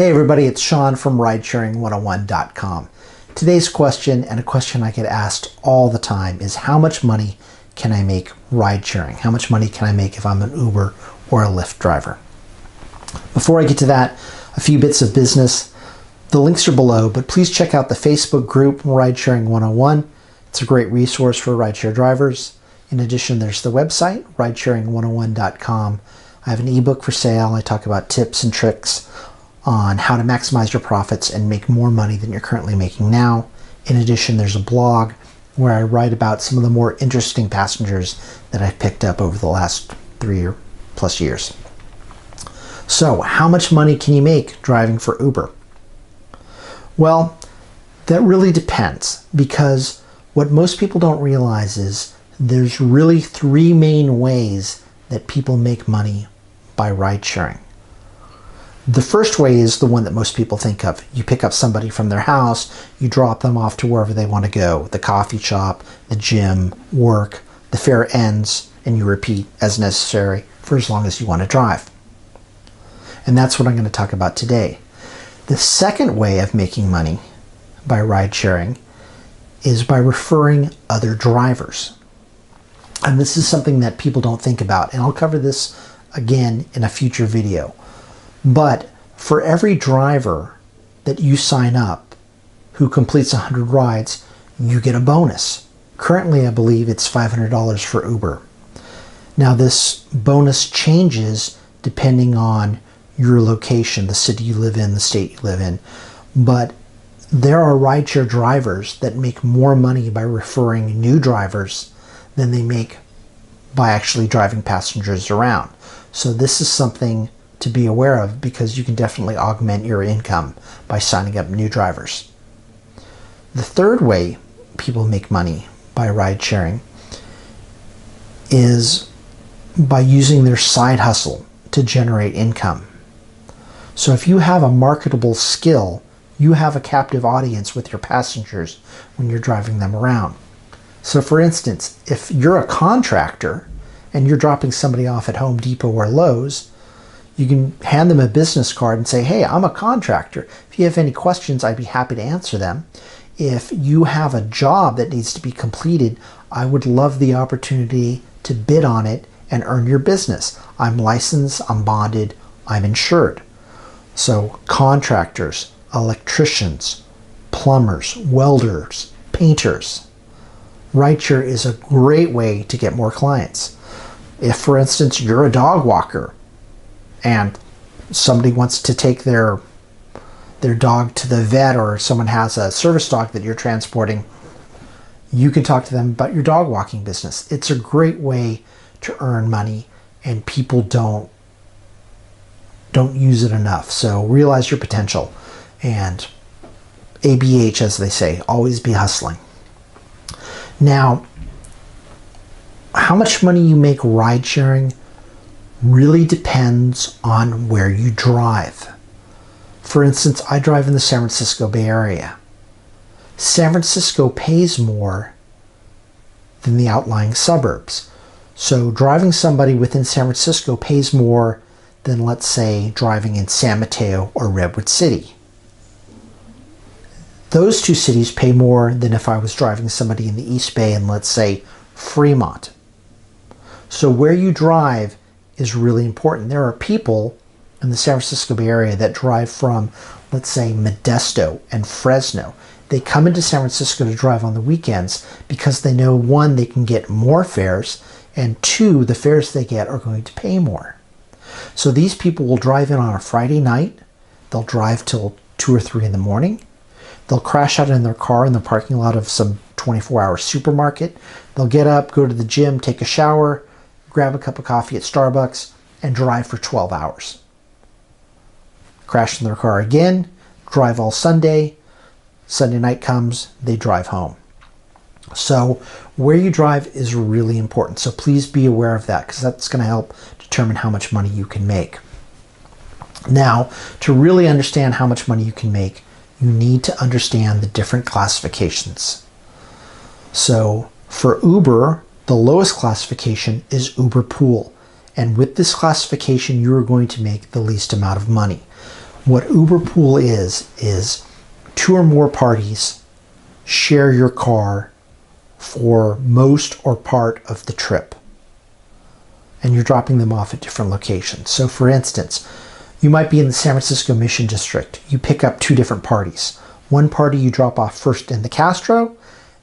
Hey everybody, it's Sean from Ridesharing101.com. Today's question, and a question I get asked all the time, is how much money can I make ride sharing? How much money can I make if I'm an Uber or a Lyft driver? Before I get to that, a few bits of business. The links are below, but please check out the Facebook group Ridesharing 101. It's a great resource for rideshare drivers. In addition, there's the website, Ridesharing101.com. I have an ebook for sale. I talk about tips and tricks on how to maximize your profits and make more money than you're currently making now. In addition, there's a blog where I write about some of the more interesting passengers that I've picked up over the last 3 or plus years. So, how much money can you make driving for Uber? Well, that really depends, because what most people don't realize is there's really 3 main ways that people make money by ride sharing. The first way is the one that most people think of. You pick up somebody from their house, you drop them off to wherever they want to go, the coffee shop, the gym, work, the fare ends, and you repeat as necessary for as long as you want to drive. And that's what I'm going to talk about today. The second way of making money by ride sharing is by referring other drivers. And this is something that people don't think about, and I'll cover this again in a future video. But for every driver that you sign up who completes 100 rides, you get a bonus. Currently, I believe it's $500 for Uber. Now, this bonus changes depending on your location, the city you live in, the state you live in. But there are rideshare drivers that make more money by referring new drivers than they make by actually driving passengers around. So this is something to be aware of, because you can definitely augment your income by signing up new drivers. The third way people make money by ride sharing is by using their side hustle to generate income. So if you have a marketable skill, you have a captive audience with your passengers when you're driving them around. So for instance, if you're a contractor and you're dropping somebody off at Home Depot or Lowe's, you can hand them a business card and say, hey, I'm a contractor. If you have any questions, I'd be happy to answer them. If you have a job that needs to be completed, I would love the opportunity to bid on it and earn your business. I'm licensed, I'm bonded, I'm insured. So contractors, electricians, plumbers, welders, painters. Rideshare is a great way to get more clients. If, for instance, you're a dog walker and somebody wants to take their dog to the vet, or someone has a service dog that you're transporting, you can talk to them about your dog walking business. It's a great way to earn money, and people don't use it enough. So realize your potential, and ABH, as they say, always be hustling. Now, how much money you make ride sharing really depends on where you drive. For instance, I drive in the San Francisco Bay Area. San Francisco pays more than the outlying suburbs. So driving somebody within San Francisco pays more than, let's say, driving in San Mateo or Redwood City. Those two cities pay more than if I was driving somebody in the East Bay in, let's say, Fremont. So where you drive is really important. There are people in the San Francisco Bay Area that drive from, let's say, Modesto and Fresno. They come into San Francisco to drive on the weekends because they know, one, they can get more fares, and two, the fares they get are going to pay more. So these people will drive in on a Friday night. They'll drive till 2 or 3 in the morning. They'll crash out in their car in the parking lot of some 24-hour supermarket. They'll get up, go to the gym, take a shower, grab a cup of coffee at Starbucks, and drive for 12 hours. Crash in their car again, drive all Sunday. Sunday night comes, they drive home. So where you drive is really important. So please be aware of that, because that's going to help determine how much money you can make. Now, to really understand how much money you can make, you need to understand the different classifications. So for Uber, the lowest classification is Uber Pool. And with this classification, you are going to make the least amount of money. What Uber Pool is 2 or more parties share your car for most or part of the trip. And you're dropping them off at different locations. So for instance, you might be in the San Francisco Mission District. You pick up 2 different parties. One party you drop off first in the Castro,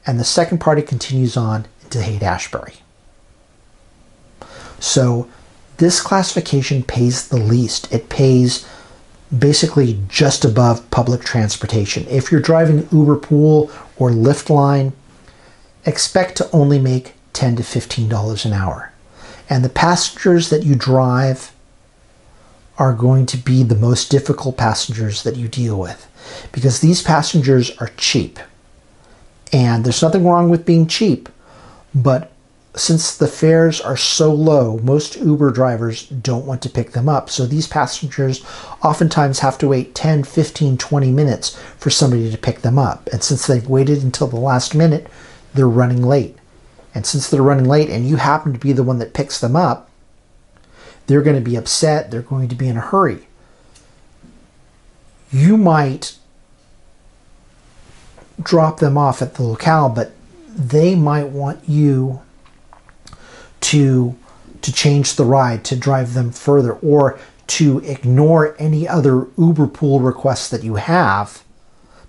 and the second party continues on into Haight-Ashbury. So this classification pays the least. It pays basically just above public transportation. If you're driving Uber Pool or Lyft Line, expect to only make $10 to $15 an hour. And the passengers that you drive are going to be the most difficult passengers that you deal with, because these passengers are cheap. And there's nothing wrong with being cheap, but since the fares are so low, most Uber drivers don't want to pick them up. So these passengers oftentimes have to wait 10, 15, 20 minutes for somebody to pick them up. And since they've waited until the last minute, they're running late. And since they're running late and you happen to be the one that picks them up, they're going to be upset. They're going to be in a hurry. You might drop them off at the locale, but they might want you to change the ride, to drive them further, or to ignore any other Uber Pool requests that you have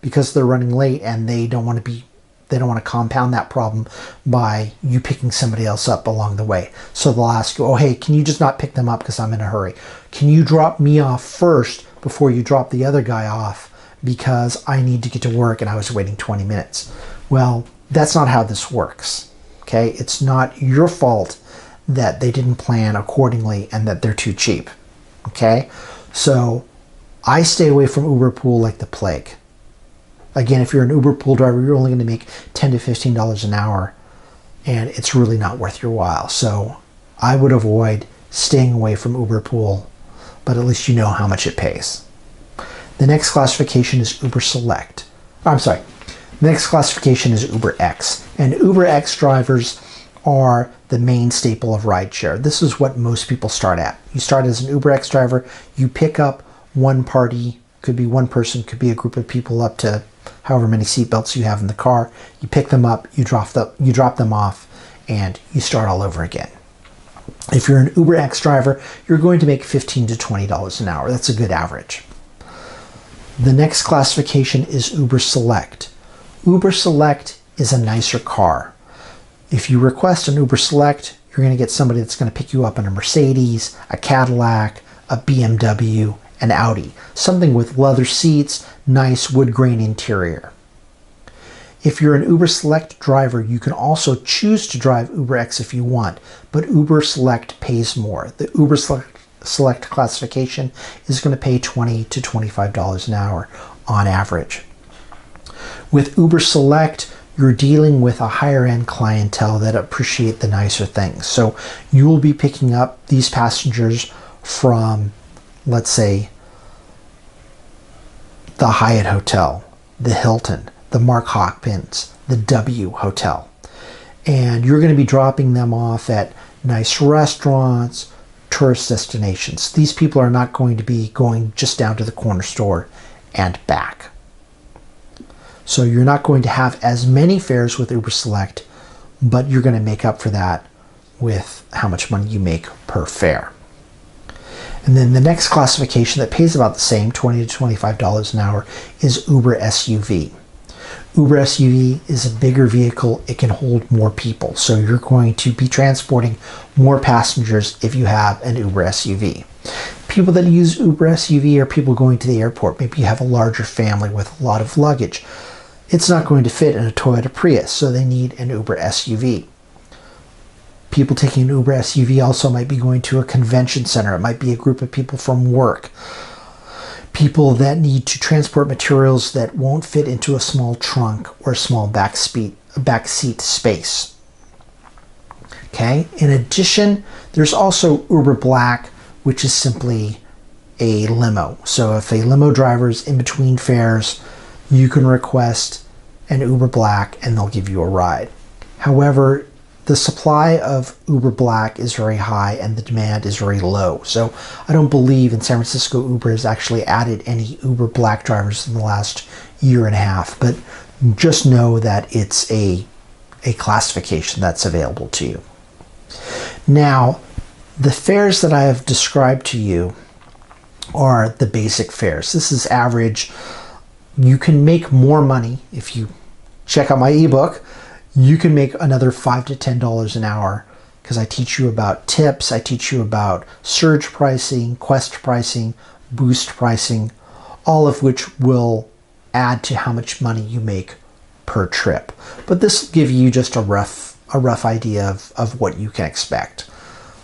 because they're running late and they don't want to compound that problem by you picking somebody else up along the way. So they'll ask you, oh, hey, can you just not pick them up because I'm in a hurry? Can you drop me off first before you drop the other guy off because I need to get to work and I was waiting 20 minutes? Well, that's not how this works, okay? It's not your fault that they didn't plan accordingly and that they're too cheap, okay? So I stay away from Uber Pool like the plague. Again, if you're an Uber Pool driver, you're only going to make $10 to $15 an hour, and it's really not worth your while. So I would avoid staying away from Uber Pool, but at least you know how much it pays. The next classification is Uber Select. The next classification is Uber X. And Uber X drivers are the main staple of rideshare. This is what most people start at. You start as an Uber X driver, you pick up one party, could be one person, could be a group of people up to however many seatbelts you have in the car. You pick them up, you drop them off, and you start all over again. If you're an Uber X driver, you're going to make $15 to $20 an hour. That's a good average. The next classification is Uber Select. Uber Select is a nicer car. If you request an Uber Select, you're going to get somebody that's going to pick you up in a Mercedes, a Cadillac, a BMW, an Audi. Something with leather seats, nice wood grain interior. If you're an Uber Select driver, you can also choose to drive Uber X if you want, but Uber Select pays more. The Uber Select classification is going to pay $20 to $25 an hour on average. With Uber Select, you're dealing with a higher end clientele that appreciate the nicer things. So you will be picking up these passengers from, let's say, the Hyatt Hotel, the Hilton, the Mark Hopkins, the W Hotel. And you're going to be dropping them off at nice restaurants, tourist destinations. These people are not going to be going just down to the corner store and back. So you're not going to have as many fares with Uber Select, but you're going to make up for that with how much money you make per fare. And then the next classification that pays about the same, $20 to $25 an hour, is Uber SUV. Uber SUV is a bigger vehicle. It can hold more people. So you're going to be transporting more passengers if you have an Uber SUV. People that use Uber SUV are people going to the airport. Maybe you have a larger family with a lot of luggage. It's not going to fit in a Toyota Prius, so they need an Uber SUV. People taking an Uber SUV also might be going to a convention center. It might be a group of people from work. People that need to transport materials that won't fit into a small trunk or a small back seat space. Okay. In addition, there's also Uber Black, which is simply a limo. So if a limo driver is in between fares, you can request an Uber Black and they'll give you a ride. However, the supply of Uber Black is very high and the demand is very low. So I don't believe in San Francisco Uber has actually added any Uber Black drivers in the last year and a half, but just know that it's a classification that's available to you. Now, the fares that I have described to you are the basic fares. This is average. You can make more money if you check out my ebook. You can make another $5 to $10 an hour because I teach you about tips, I teach you about surge pricing, quest pricing, boost pricing, all of which will add to how much money you make per trip. But this will give you just a rough idea of what you can expect.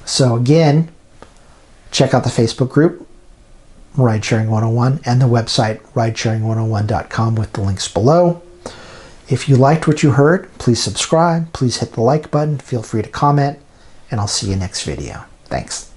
So again, check out the Facebook group, Ridesharing 101, and the website, ridesharing101.com, with the links below. If you liked what you heard, please subscribe, please hit the like button, feel free to comment, and I'll see you next video. Thanks.